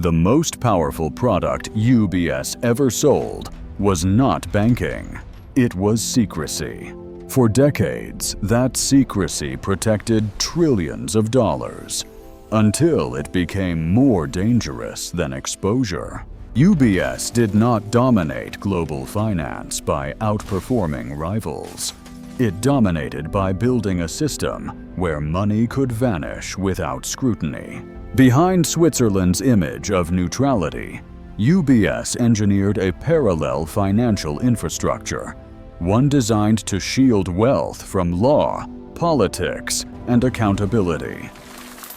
The most powerful product UBS ever sold was not banking. It was secrecy. For decades, that secrecy protected trillions of dollars, until it became more dangerous than exposure. UBS did not dominate global finance by outperforming rivals. It dominated by building a system where money could vanish without scrutiny. Behind Switzerland's image of neutrality, UBS engineered a parallel financial infrastructure, one designed to shield wealth from law, politics, and accountability.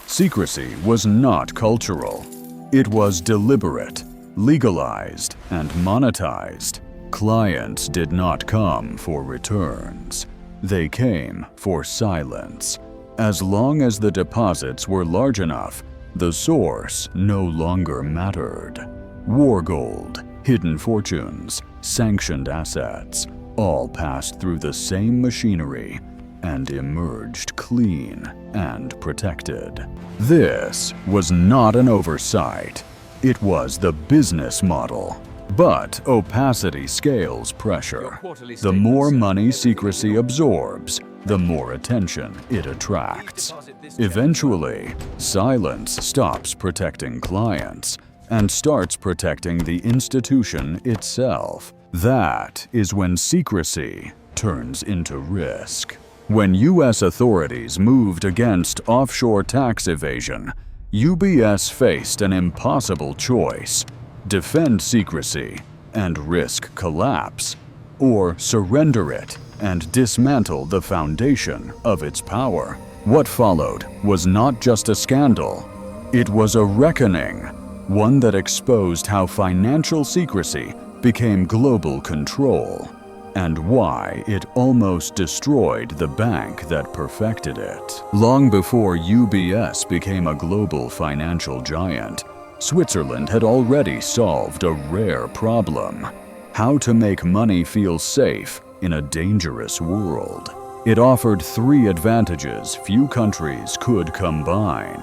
Secrecy was not cultural. It was deliberate, legalized, and monetized. Clients did not come for returns. They came for silence. As long as the deposits were large enough, the source no longer mattered. War gold, hidden fortunes, sanctioned assets, all passed through the same machinery and emerged clean and protected. This was not an oversight. It was the business model. But opacity scales pressure. The more money secrecy absorbs, the more attention it attracts. Eventually, silence stops protecting clients and starts protecting the institution itself. That is when secrecy turns into risk. When U.S. authorities moved against offshore tax evasion, UBS faced an impossible choice: defend secrecy and risk collapse, or surrender it and dismantle the foundation of its power. What followed was not just a scandal, it was a reckoning, one that exposed how financial secrecy became global control, and why it almost destroyed the bank that perfected it. Long before UBS became a global financial giant, Switzerland had already solved a rare problem: how to make money feel safe in a dangerous world. It offered three advantages few countries could combine: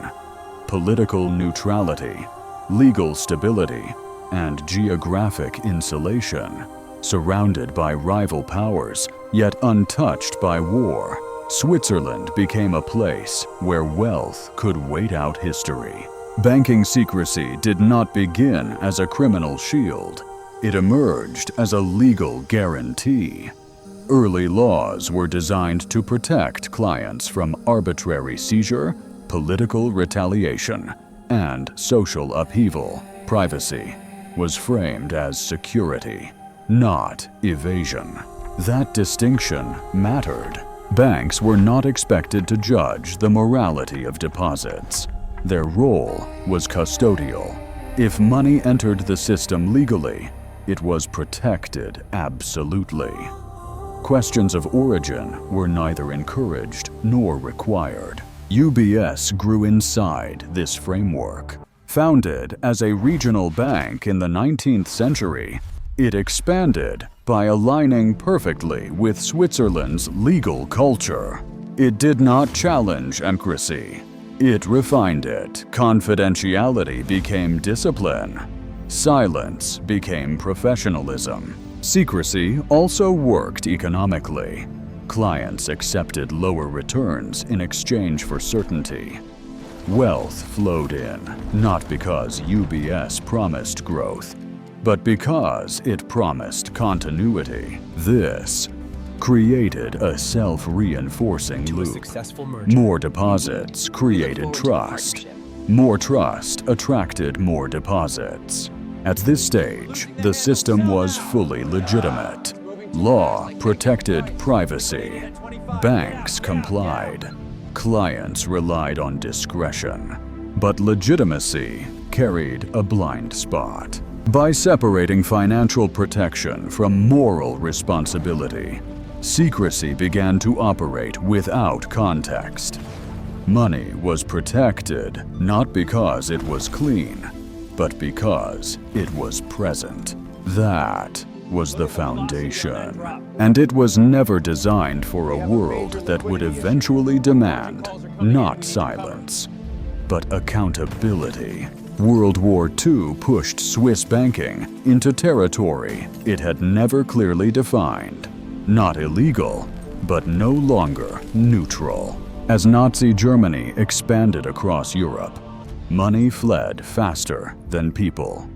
political neutrality, legal stability, and geographic insulation. Surrounded by rival powers, yet untouched by war, Switzerland became a place where wealth could wait out history. Banking secrecy did not begin as a criminal shield. It emerged as a legal guarantee. Early laws were designed to protect clients from arbitrary seizure, political retaliation, and social upheaval. Privacy was framed as security, not evasion. That distinction mattered. Banks were not expected to judge the morality of deposits. Their role was custodial. If money entered the system legally, it was protected absolutely. Questions of origin were neither encouraged nor required. UBS grew inside this framework. Founded as a regional bank in the 19th century, it expanded by aligning perfectly with Switzerland's legal culture. It did not challenge secrecy. It refined it. Confidentiality became discipline. Silence became professionalism. Secrecy also worked economically. Clients accepted lower returns in exchange for certainty. Wealth flowed in, not because UBS promised growth, but because it promised continuity. This created a self-reinforcing loop. More deposits created trust. More trust attracted more deposits. At this stage, the system was fully legitimate. Law protected privacy. Banks complied. Clients relied on discretion. But legitimacy carried a blind spot. By separating financial protection from moral responsibility, secrecy began to operate without context. Money was protected not because it was clean, but because it was present. That was the foundation. And it was never designed for a world that would eventually demand not silence, but accountability. World War II pushed Swiss banking into territory it had never clearly defined. Not illegal, but no longer neutral. As Nazi Germany expanded across Europe, money fled faster than people.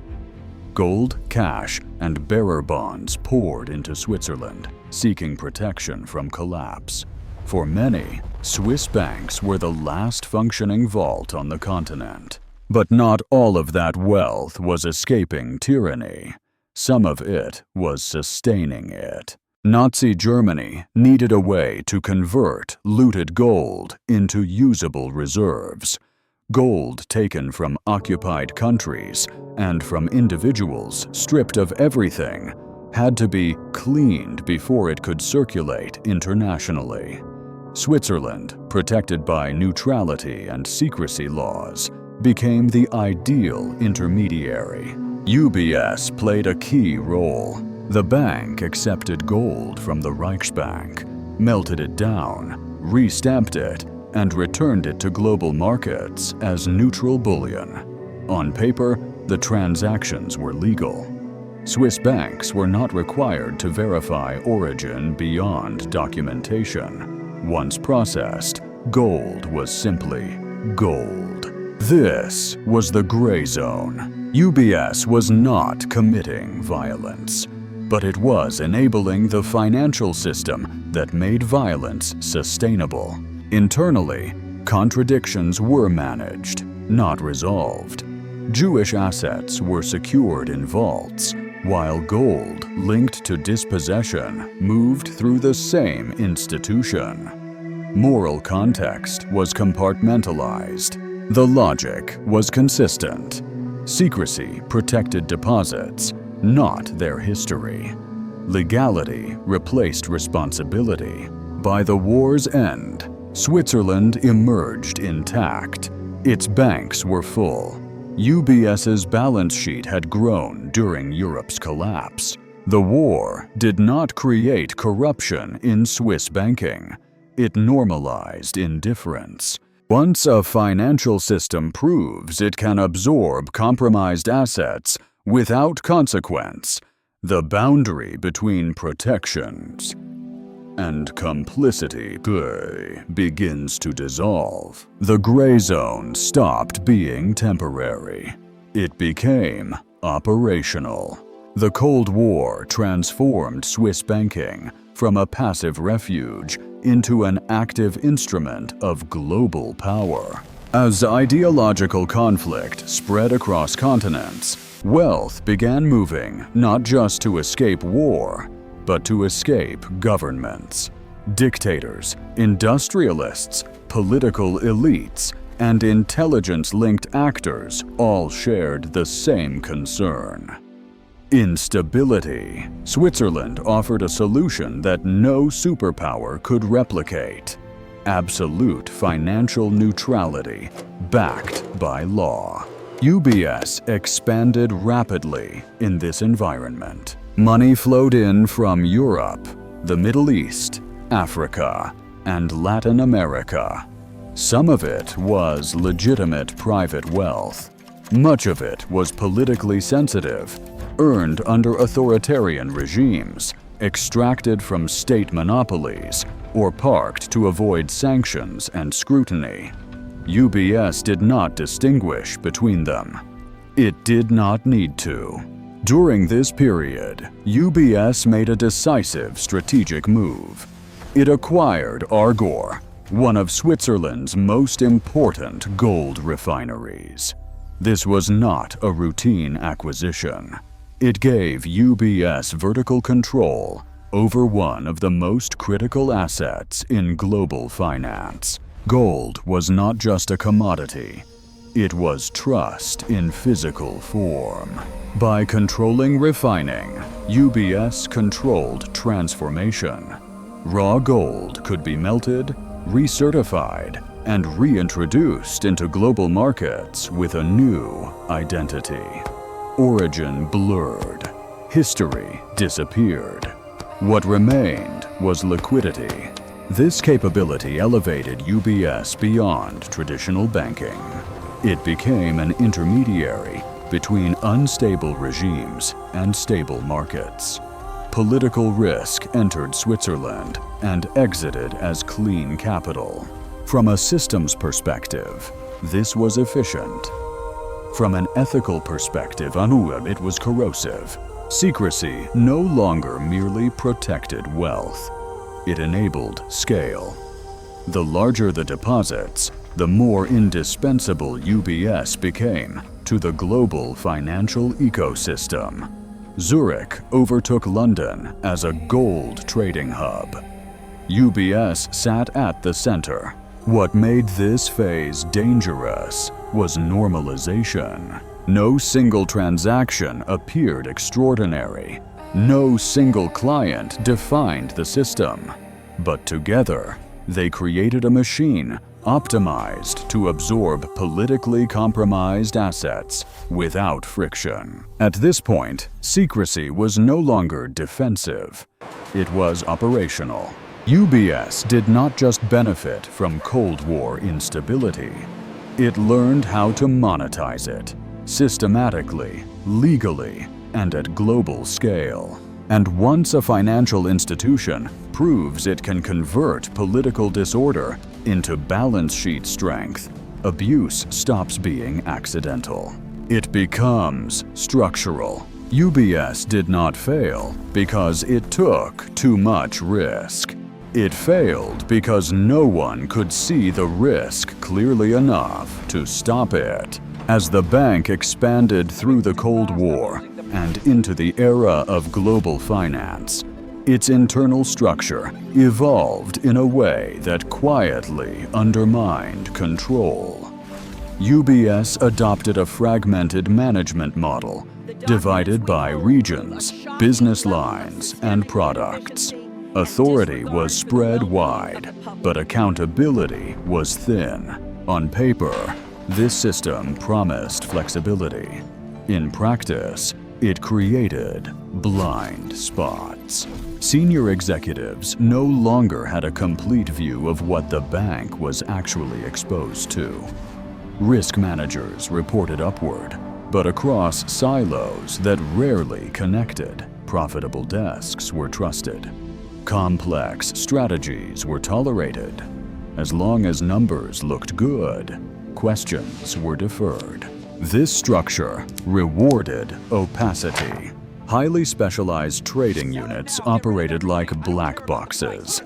Gold, cash, and bearer bonds poured into Switzerland, seeking protection from collapse. For many, Swiss banks were the last functioning vault on the continent. But not all of that wealth was escaping tyranny. Some of it was sustaining it. Nazi Germany needed a way to convert looted gold into usable reserves. Gold taken from occupied countries and from individuals stripped of everything had to be cleaned before it could circulate internationally. Switzerland, protected by neutrality and secrecy laws, became the ideal intermediary. UBS played a key role. The bank accepted gold from the Reichsbank, melted it down, re-stamped it, and returned it to global markets as neutral bullion. On paper, the transactions were legal. Swiss banks were not required to verify origin beyond documentation. Once processed, gold was simply gold. This was the gray zone. UBS was not committing violence, but it was enabling the financial system that made violence sustainable. Internally, contradictions were managed, not resolved. Jewish assets were secured in vaults, while gold linked to dispossession moved through the same institution. Moral context was compartmentalized. The logic was consistent. Secrecy protected deposits, not their history. Legality replaced responsibility. By the war's end, Switzerland emerged intact. Its banks were full. UBS's balance sheet had grown during Europe's collapse. The war did not create corruption in Swiss banking. It normalized indifference. Once a financial system proves it can absorb compromised assets without consequence, the boundary between protections and complicity begins to dissolve. The gray zone stopped being temporary. It became operational. The Cold War transformed Swiss banking from a passive refuge into an active instrument of global power. As ideological conflict spread across continents, wealth began moving not just to escape war, but to escape governments. Dictators, industrialists, political elites, and intelligence-linked actors all shared the same concern. Instability. Switzerland offered a solution that no superpower could replicate: absolute financial neutrality, backed by law. UBS expanded rapidly in this environment. Money flowed in from Europe, the Middle East, Africa, and Latin America. Some of it was legitimate private wealth. Much of it was politically sensitive, earned under authoritarian regimes, extracted from state monopolies, or parked to avoid sanctions and scrutiny. UBS did not distinguish between them. It did not need to. During this period, UBS made a decisive strategic move. It acquired Argor, one of Switzerland's most important gold refineries. This was not a routine acquisition. It gave UBS vertical control over one of the most critical assets in global finance. Gold was not just a commodity. It was trust in physical form. By controlling refining, UBS controlled transformation. Raw gold could be melted, recertified, and reintroduced into global markets with a new identity. Origin blurred. History disappeared. What remained was liquidity. This capability elevated UBS beyond traditional banking. It became an intermediary between unstable regimes and stable markets. Political risk entered Switzerland and exited as clean capital. From a systems perspective, this was efficient. From an ethical perspective, it was corrosive. Secrecy no longer merely protected wealth. It enabled scale. The larger the deposits, the more indispensable UBS became to the global financial ecosystem. Zurich overtook London as a gold trading hub. UBS sat at the center. What made this phase dangerous was normalization. No single transaction appeared extraordinary. No single client defined the system. But together, they created a machine optimized to absorb politically compromised assets without friction. At this point, secrecy was no longer defensive. It was operational. UBS did not just benefit from Cold War instability. It learned how to monetize it, systematically, legally, and at global scale. And once a financial institution proves it can convert political disorder into balance sheet strength, abuse stops being accidental. It becomes structural. UBS did not fail because it took too much risk. It failed because no one could see the risk clearly enough to stop it. As the bank expanded through the Cold War and into the era of global finance, its internal structure evolved in a way that quietly undermined control. UBS adopted a fragmented management model, divided by regions, business lines, and products. Authority was spread wide, but accountability was thin. On paper, this system promised flexibility. In practice, it created blind spots. Senior executives no longer had a complete view of what the bank was actually exposed to. Risk managers reported upward, but across silos that rarely connected. Profitable desks were trusted. Complex strategies were tolerated. As long as numbers looked good, questions were deferred. This structure rewarded opacity. Highly specialized trading units operated like black boxes.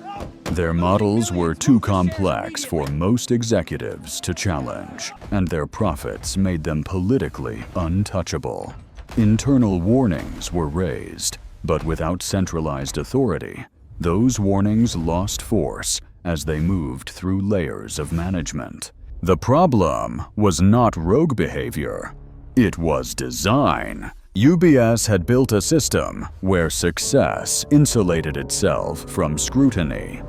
Their models were too complex for most executives to challenge, and their profits made them politically untouchable. Internal warnings were raised, but without centralized authority, those warnings lost force as they moved through layers of management. The problem was not rogue behavior. It was design. UBS had built a system where success insulated itself from scrutiny.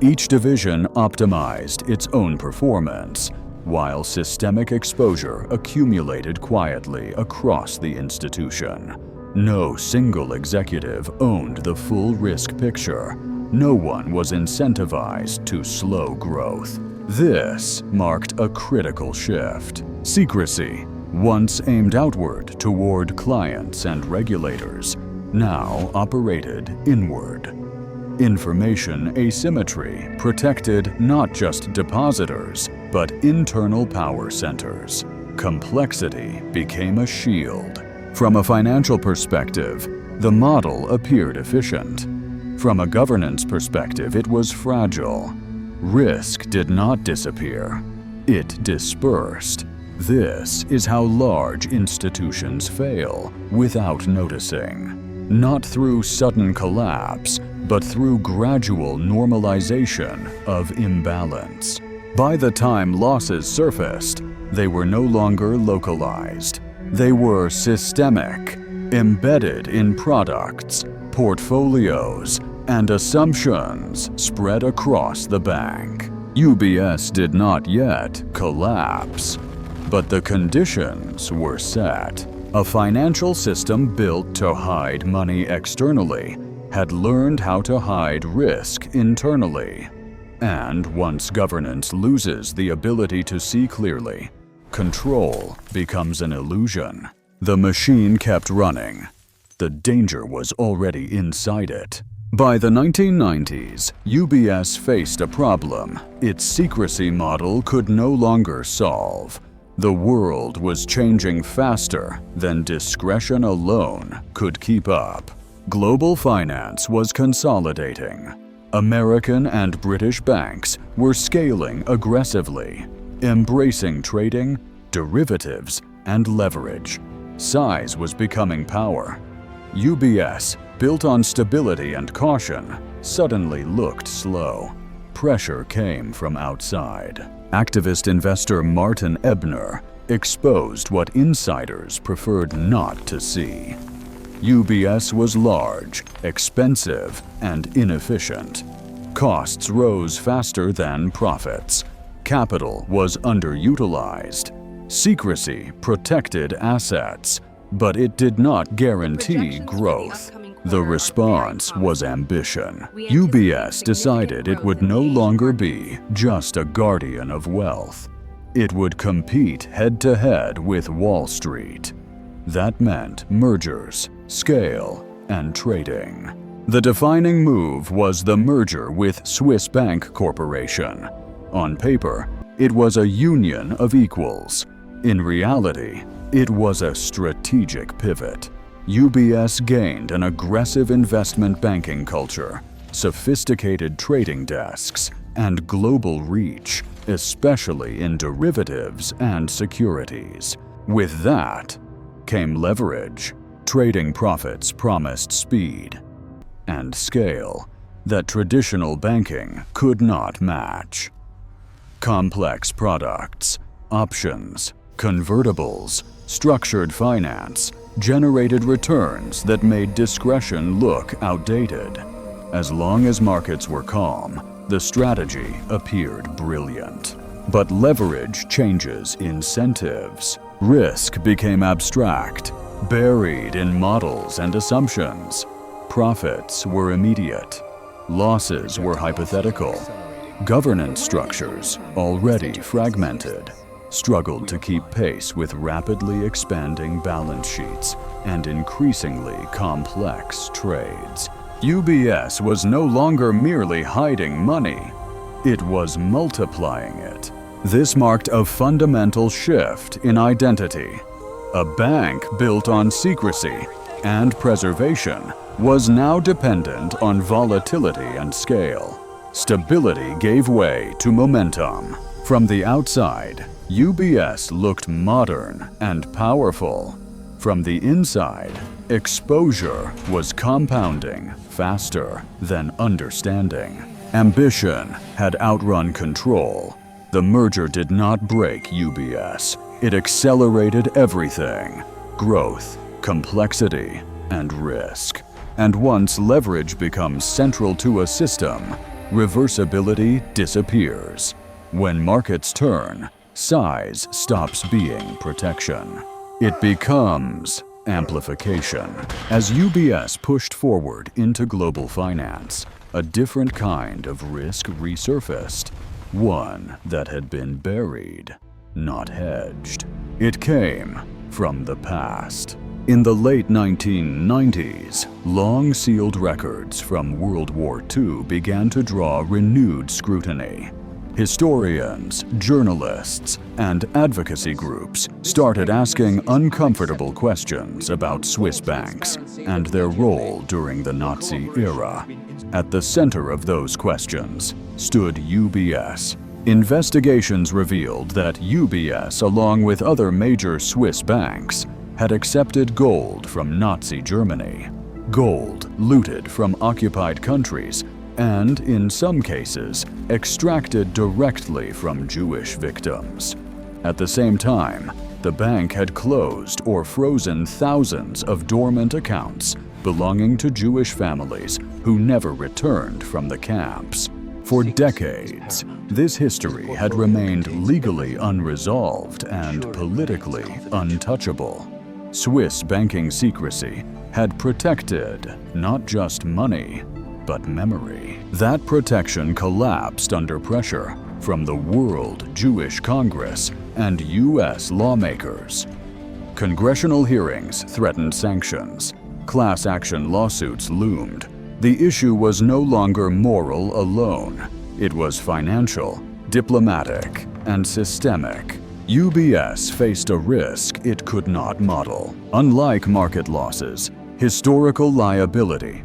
Each division optimized its own performance, while systemic exposure accumulated quietly across the institution. No single executive owned the full risk picture. No one was incentivized to slow growth. This marked a critical shift. Secrecy, once aimed outward toward clients and regulators, now operated inward. Information asymmetry protected not just depositors, but internal power centers. Complexity became a shield. From a financial perspective, the model appeared efficient. From a governance perspective, it was fragile. Risk did not disappear. It dispersed. This is how large institutions fail without noticing. Not through sudden collapse, but through gradual normalization of imbalance. By the time losses surfaced, they were no longer localized. They were systemic, embedded in products, portfolios, and assumptions spread across the bank. UBS did not yet collapse, but the conditions were set. A financial system built to hide money externally had learned how to hide risk internally. And once governance loses the ability to see clearly, control becomes an illusion. The machine kept running. The danger was already inside it. By the 1990s, UBS faced a problem its secrecy model could no longer solve. The world was changing faster than discretion alone could keep up. Global finance was consolidating. American and British banks were scaling aggressively, embracing trading, derivatives, and leverage. Size was becoming power. UBS, built on stability and caution, suddenly looked slow. Pressure came from outside. Activist investor Martin Ebner exposed what insiders preferred not to see. UBS was large, expensive, and inefficient. Costs rose faster than profits. Capital was underutilized. Secrecy protected assets, but it did not guarantee growth. The response was ambition. UBS decided it would no longer be just a guardian of wealth. It would compete head-to-head with Wall Street. That meant mergers, scale, and trading. The defining move was the merger with Swiss Bank Corporation. On paper, it was a union of equals. In reality, it was a strategic pivot. UBS gained an aggressive investment banking culture, sophisticated trading desks, and global reach, especially in derivatives and securities. With that came leverage. Trading profits promised speed and scale that traditional banking could not match. Complex products, options, convertibles, structured finance generated returns that made discretion look outdated. As long as markets were calm, the strategy appeared brilliant. But leverage changes incentives. Risk became abstract, buried in models and assumptions. Profits were immediate. Losses were hypothetical. Governance structures, already fragmented, struggled to keep pace with rapidly expanding balance sheets and increasingly complex trades. UBS was no longer merely hiding money, it was multiplying it. This marked a fundamental shift in identity. A bank built on secrecy and preservation was now dependent on volatility and scale. Stability gave way to momentum. From the outside, UBS looked modern and powerful. From the inside, exposure was compounding faster than understanding. Ambition had outrun control. The merger did not break UBS. It accelerated everything: growth, complexity, and risk. And once leverage becomes central to a system, reversibility disappears. When markets turn, size stops being protection. It becomes amplification. As UBS pushed forward into global finance, a different kind of risk resurfaced, one that had been buried, not hedged. It came from the past. In the late 1990s, long-sealed records from World War II began to draw renewed scrutiny. Historians, journalists, and advocacy groups started asking uncomfortable questions about Swiss banks and their role during the Nazi era. At the center of those questions stood UBS. Investigations revealed that UBS, along with other major Swiss banks, had accepted gold from Nazi Germany, gold looted from occupied countries, and, in some cases, extracted directly from Jewish victims. At the same time, the bank had closed or frozen thousands of dormant accounts belonging to Jewish families who never returned from the camps. For decades, this history had remained legally unresolved and politically untouchable. Swiss banking secrecy had protected not just money, but memory. That protection collapsed under pressure. from the World Jewish Congress and U.S. lawmakers. Congressional hearings threatened sanctions. Class action lawsuits loomed. The issue was no longer moral alone. It was financial, diplomatic, and systemic. UBS faced a risk it could not model. Unlike market losses, historical liability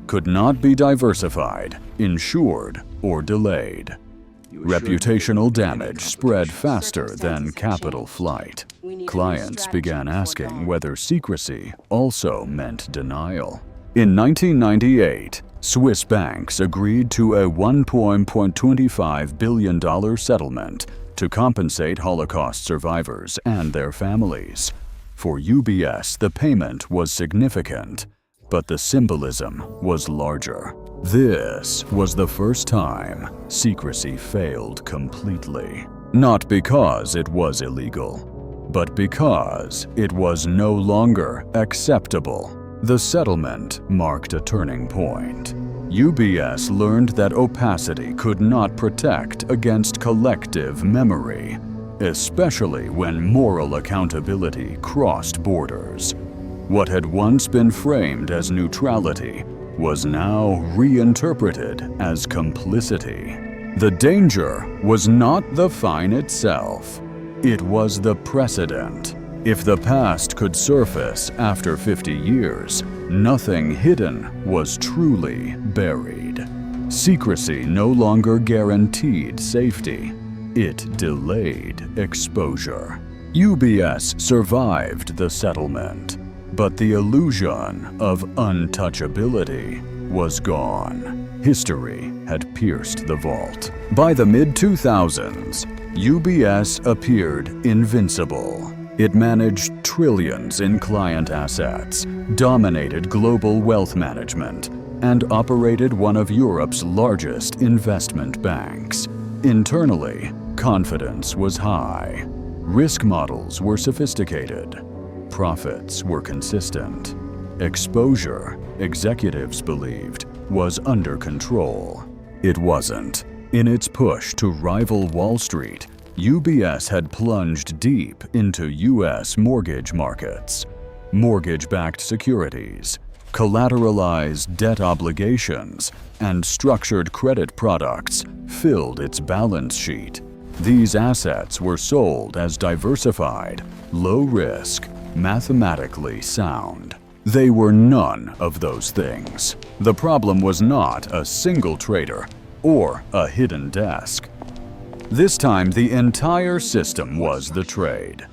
could not be diversified, insured, or delayed. Reputational damage spread faster than capital flight. Clients began asking whether secrecy also meant denial. In 1998, Swiss banks agreed to a $1.25 billion settlement to compensate Holocaust survivors and their families. For UBS, the payment was significant, but the symbolism was larger. This was the first time secrecy failed completely. Not because it was illegal, but because it was no longer acceptable. The settlement marked a turning point. UBS learned that opacity could not protect against collective memory, especially when moral accountability crossed borders. What had once been framed as neutrality was now reinterpreted as complicity. The danger was not the fine itself. It was the precedent. If the past could surface after 50 years, nothing hidden was truly buried. Secrecy no longer guaranteed safety. It delayed exposure. UBS survived the settlement, but the illusion of untouchability was gone. History had pierced the vault. By the mid-2000s, UBS appeared invincible. It managed trillions in client assets, dominated global wealth management, and operated one of Europe's largest investment banks. Internally, confidence was high. Risk models were sophisticated. Profits were consistent. Exposure, executives believed, was under control. It wasn't. In its push to rival Wall Street, UBS had plunged deep into U.S. mortgage markets. Mortgage-backed securities, collateralized debt obligations, and structured credit products filled its balance sheet. These assets were sold as diversified, low-risk, mathematically sound. They were none of those things. The problem was not a single trader or a hidden desk. This time, the entire system was the trade.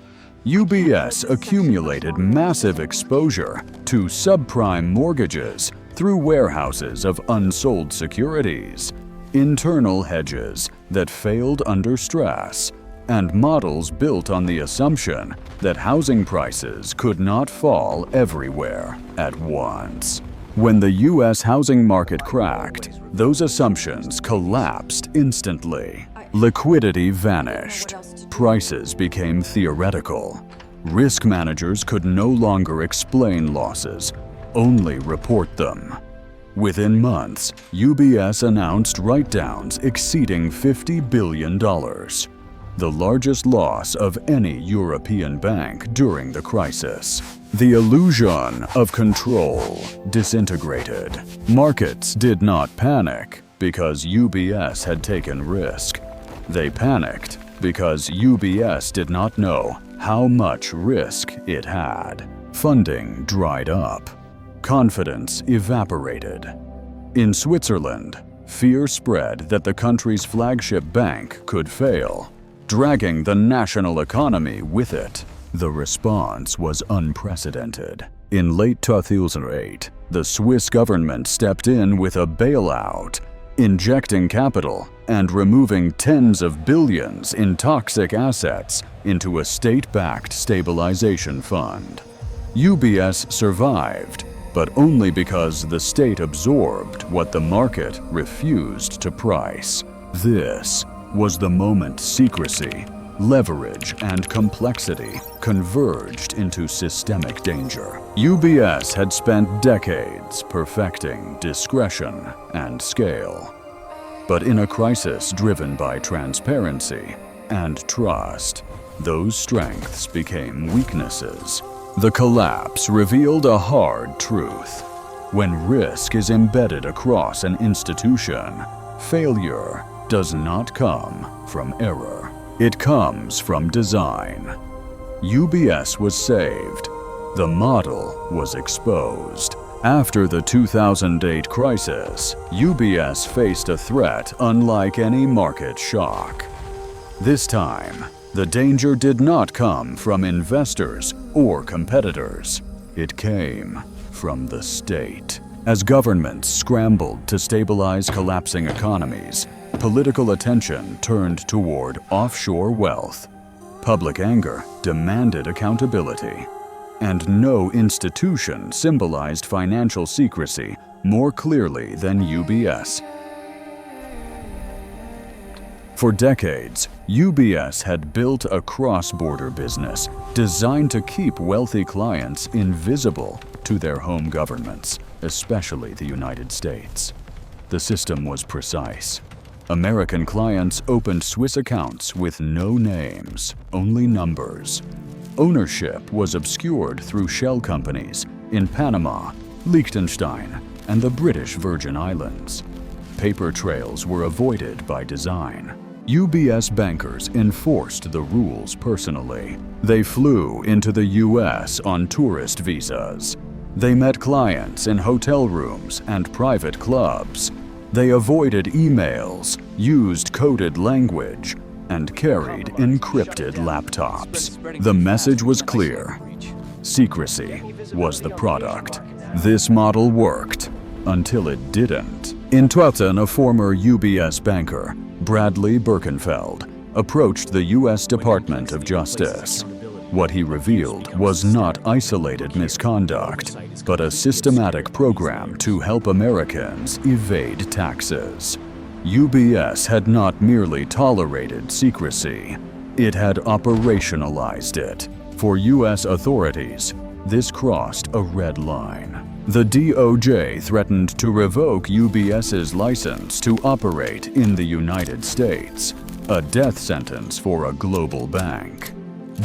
UBS accumulated massive exposure to subprime mortgages through warehouses of unsold securities, internal hedges that failed under stress, and models built on the assumption that housing prices could not fall everywhere at once. When the U.S. housing market cracked, those assumptions collapsed instantly. Liquidity vanished. Prices became theoretical. Risk managers could no longer explain losses, only report them. Within months, UBS announced write-downs exceeding $50 billion, the largest loss of any European bank during the crisis. The illusion of control disintegrated. Markets did not panic because UBS had taken risk. They panicked because UBS did not know how much risk it had. Funding dried up. Confidence evaporated. In Switzerland, fear spread that the country's flagship bank could fail, dragging the national economy with it. The response was unprecedented. In late 2008, the Swiss government stepped in with a bailout, injecting capital and removing tens of billions in toxic assets into a state-backed stabilization fund. UBS survived, but only because the state absorbed what the market refused to price. This was the moment secrecy, leverage, and complexity converged into systemic danger. UBS had spent decades perfecting discretion and scale. But in a crisis driven by transparency and trust, those strengths became weaknesses. The collapse revealed a hard truth. When risk is embedded across an institution, failure does not come from error. It comes from design. UBS was saved. The model was exposed. After the 2008 crisis, UBS faced a threat unlike any market shock. This time, the danger did not come from investors or competitors. It came from the state. As governments scrambled to stabilize collapsing economies, political attention turned toward offshore wealth. Public anger demanded accountability. And no institution symbolized financial secrecy more clearly than UBS. For decades, UBS had built a cross-border business designed to keep wealthy clients invisible to their home governments, especially the United States. The system was precise. American clients opened Swiss accounts with no names, only numbers. Ownership was obscured through shell companies in Panama, Liechtenstein, and the British Virgin Islands. Paper trails were avoided by design. UBS bankers enforced the rules personally. They flew into the US on tourist visas. They met clients in hotel rooms and private clubs. They avoided emails, used coded language, and carried encrypted laptops. The message was clear. Secrecy was the product. This model worked until it didn't. In 2000, a former UBS banker, Bradley Birkenfeld, approached the U.S. Department of Justice. What he revealed was not isolated misconduct, but a systematic program to help Americans evade taxes. UBS had not merely tolerated secrecy, it had operationalized it. For U.S. authorities, this crossed a red line. The DOJ threatened to revoke UBS's license to operate in the United States, a death sentence for a global bank.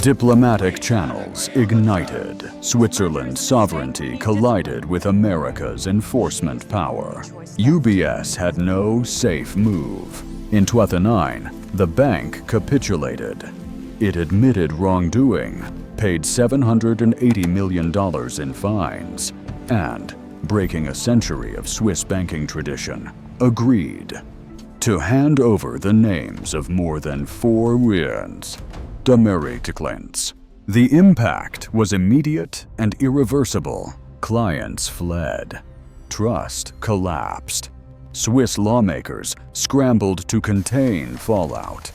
Diplomatic channels ignited. Switzerland's sovereignty collided with America's enforcement power. UBS had no safe move. In 2009, the bank capitulated. It admitted wrongdoing, paid $780 million in fines, and, breaking a century of Swiss banking tradition, agreed to hand over the names of more than 4 millions Americans. The impact was immediate and irreversible. Clients fled. Trust collapsed. Swiss lawmakers scrambled to contain fallout.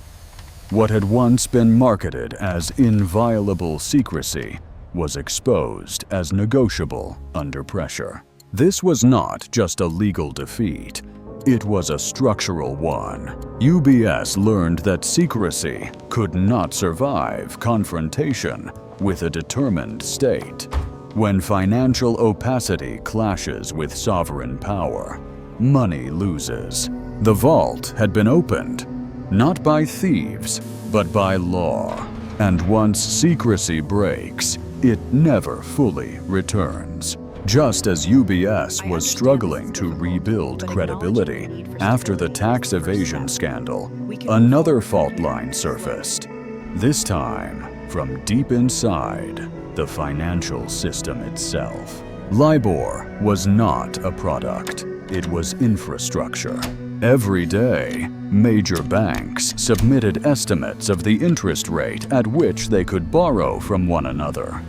What had once been marketed as inviolable secrecy was exposed as negotiable under pressure. This was not just a legal defeat. It was a structural one. UBS learned that secrecy could not survive confrontation with a determined state. When financial opacity clashes with sovereign power, money loses. The vault had been opened, not by thieves, but by law. And once secrecy breaks, it never fully returns. Just as UBS was struggling to rebuild credibility after the tax evasion scandal, another fault line surfaced. This time, from deep inside the financial system itself. LIBOR was not a product, it was infrastructure. Every day, major banks submitted estimates of the interest rate at which they could borrow from one another.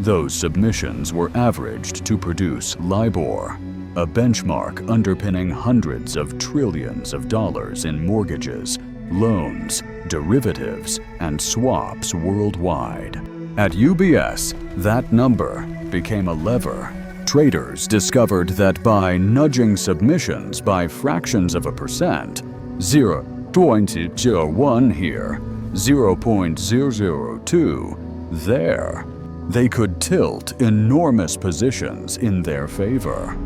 Those submissions were averaged to produce LIBOR, a benchmark underpinning hundreds of trillions of dollars in mortgages, loans, derivatives, and swaps worldwide. At UBS, that number became a lever. Traders discovered that by nudging submissions by fractions of a percent, 0.01 here, 0.002 there, they could tilt enormous positions in their favor.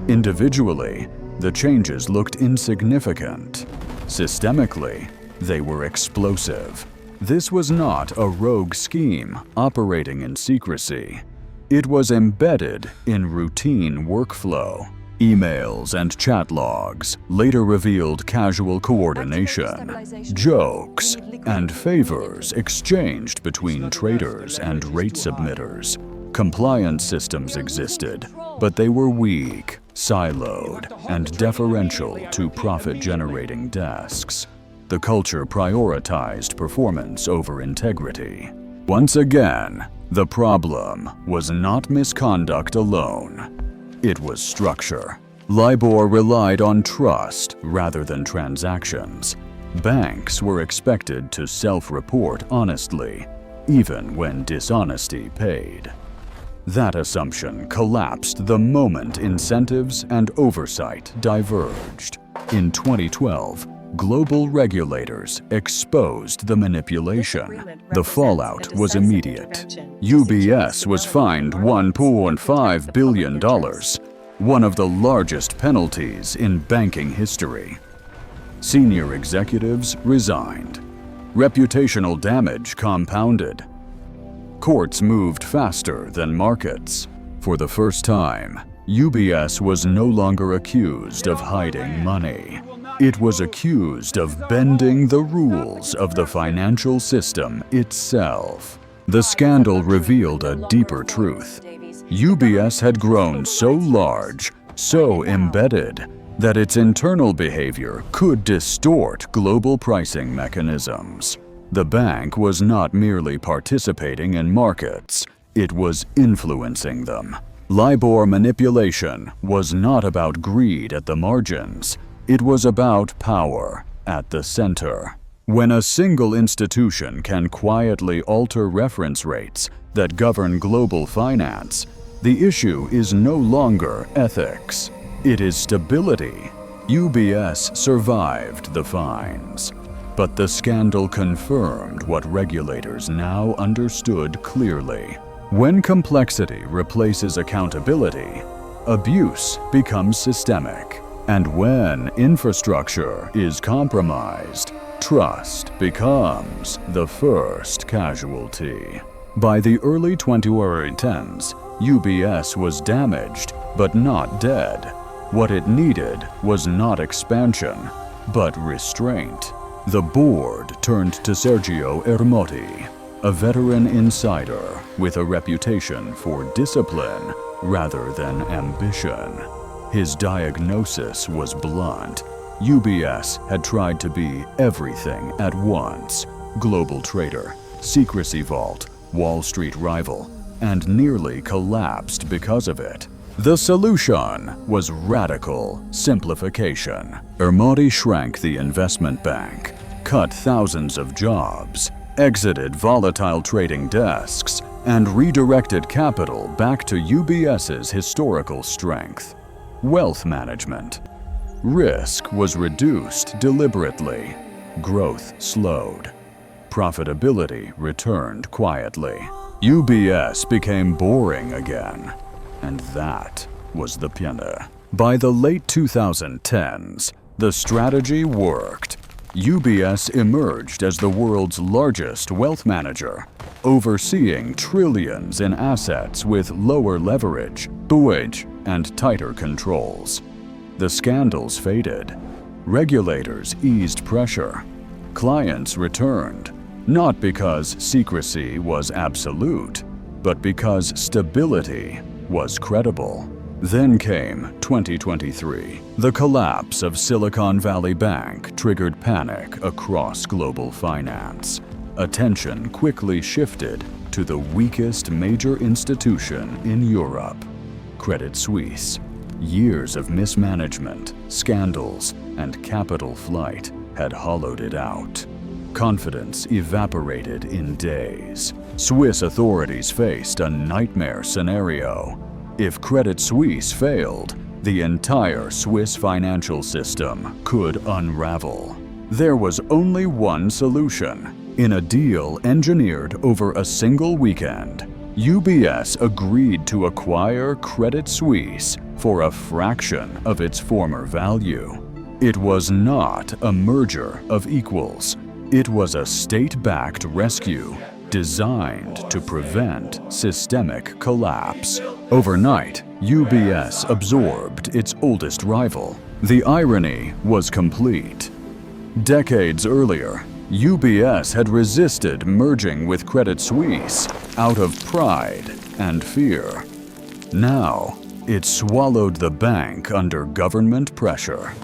Individually, the changes looked insignificant. Systemically, they were explosive. This was not a rogue scheme operating in secrecy. It was embedded in routine workflow. Emails and chat logs later revealed casual coordination, jokes, and favors exchanged between traders and rate submitters. Compliance systems existed, but they were weak, siloed, and deferential to profit-generating desks. The culture prioritized performance over integrity. Once again, the problem was not misconduct alone. It was structure. LIBOR relied on trust rather than transactions. Banks were expected to self-report honestly, even when dishonesty paid. That assumption collapsed the moment incentives and oversight diverged. In 2012, global regulators exposed the manipulation. The fallout was immediate. UBS was fined $1.5 billion, one of the largest penalties in banking history. Senior executives resigned. Reputational damage compounded. Courts moved faster than markets. For the first time, UBS was no longer accused of hiding money. It was accused of bending the rules of the financial system itself. The scandal revealed a deeper truth. UBS had grown so large, so embedded, that its internal behavior could distort global pricing mechanisms. The bank was not merely participating in markets, it was influencing them. LIBOR manipulation was not about greed at the margins. It was about power at the center. When a single institution can quietly alter reference rates that govern global finance, the issue is no longer ethics. It is stability. UBS survived the fines. But the scandal confirmed what regulators now understood clearly. When complexity replaces accountability, abuse becomes systemic. And when infrastructure is compromised, trust becomes the first casualty. By the early 2010s, UBS was damaged, but not dead. What it needed was not expansion, but restraint. The board turned to Sergio Ermotti, a veteran insider with a reputation for discipline rather than ambition. His diagnosis was blunt. UBS had tried to be everything at once: global trader, secrecy vault, Wall Street rival, and nearly collapsed because of it. The solution was radical simplification. Ermotti shrank the investment bank, cut thousands of jobs, exited volatile trading desks, and redirected capital back to UBS's historical strength: wealth management. Risk was reduced deliberately. Growth slowed. Profitability returned quietly. UBS became boring again. And that was the pinna. By the late 2010s, the strategy worked. UBS emerged as the world's largest wealth manager, overseeing trillions in assets with lower leverage, and tighter controls. The scandals faded. Regulators eased pressure. Clients returned, not because secrecy was absolute, but because stability was credible. Then came 2023. The collapse of Silicon Valley Bank triggered panic across global finance. Attention quickly shifted to the weakest major institution in Europe: Credit Suisse. Years of mismanagement, scandals, and capital flight had hollowed it out. Confidence evaporated in days. Swiss authorities faced a nightmare scenario. If Credit Suisse failed, the entire Swiss financial system could unravel. There was only one solution. In a deal engineered over a single weekend, UBS agreed to acquire Credit Suisse for a fraction of its former value. It was not a merger of equals. It was a state-backed rescue designed to prevent systemic collapse. Overnight, UBS absorbed its oldest rival. The irony was complete. Decades earlier, UBS had resisted merging with Credit Suisse out of pride and fear. Now, it swallowed the bank under government pressure,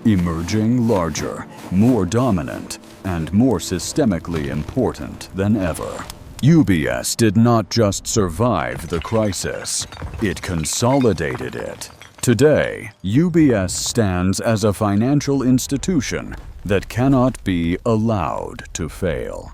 emerging larger, more dominant, and more systemically important than ever. UBS did not just survive the crisis, it consolidated it. Today, UBS stands as a financial institution that cannot be allowed to fail.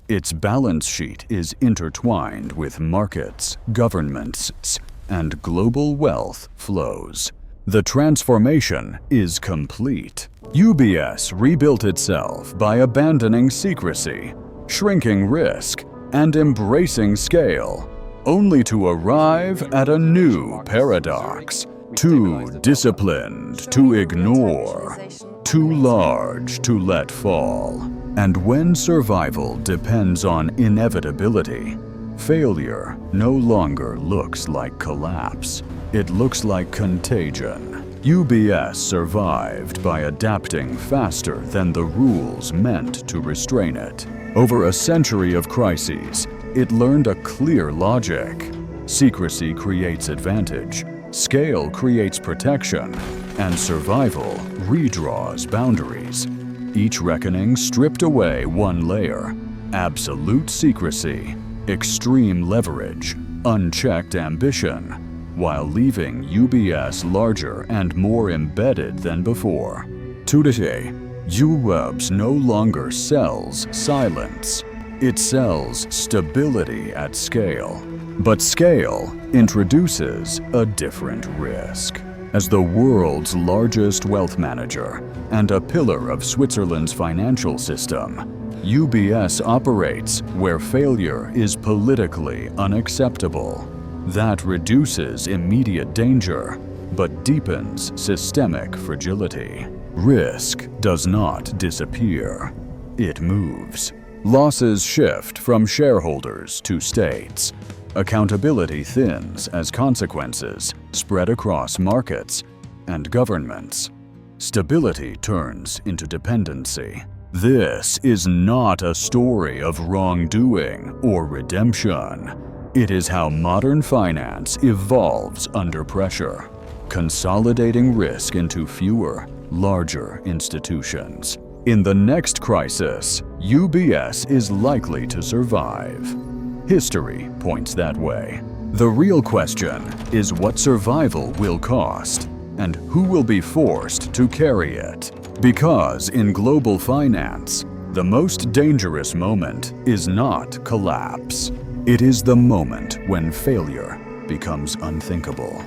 Its balance sheet is intertwined with markets, governments, and global wealth flows. The transformation is complete. UBS rebuilt itself by abandoning secrecy, shrinking risk, and embracing scale, only to arrive at a new paradox. Too disciplined to ignore, too large to let fall. And when survival depends on inevitability, failure no longer looks like collapse. It looks like contagion. UBS survived by adapting faster than the rules meant to restrain it. Over a century of crises, it learned a clear logic. Secrecy creates advantage, scale creates protection, and survival redraws boundaries. Each reckoning stripped away one layer: absolute secrecy, extreme leverage, unchecked ambition, while leaving UBS larger and more embedded than before. Today, UBS no longer sells silence. It sells stability at scale. But scale introduces a different risk. As the world's largest wealth manager and a pillar of Switzerland's financial system, UBS operates where failure is politically unacceptable. That reduces immediate danger, but deepens systemic fragility. Risk does not disappear. It moves. Losses shift from shareholders to states. Accountability thins as consequences spread across markets and governments. Stability turns into dependency. This is not a story of wrongdoing or redemption. It is how modern finance evolves under pressure, consolidating risk into fewer, larger institutions. In the next crisis, UBS is likely to survive. History points that way. The real question is what survival will cost, and who will be forced to carry it. Because in global finance, the most dangerous moment is not collapse. It is the moment when failure becomes unthinkable.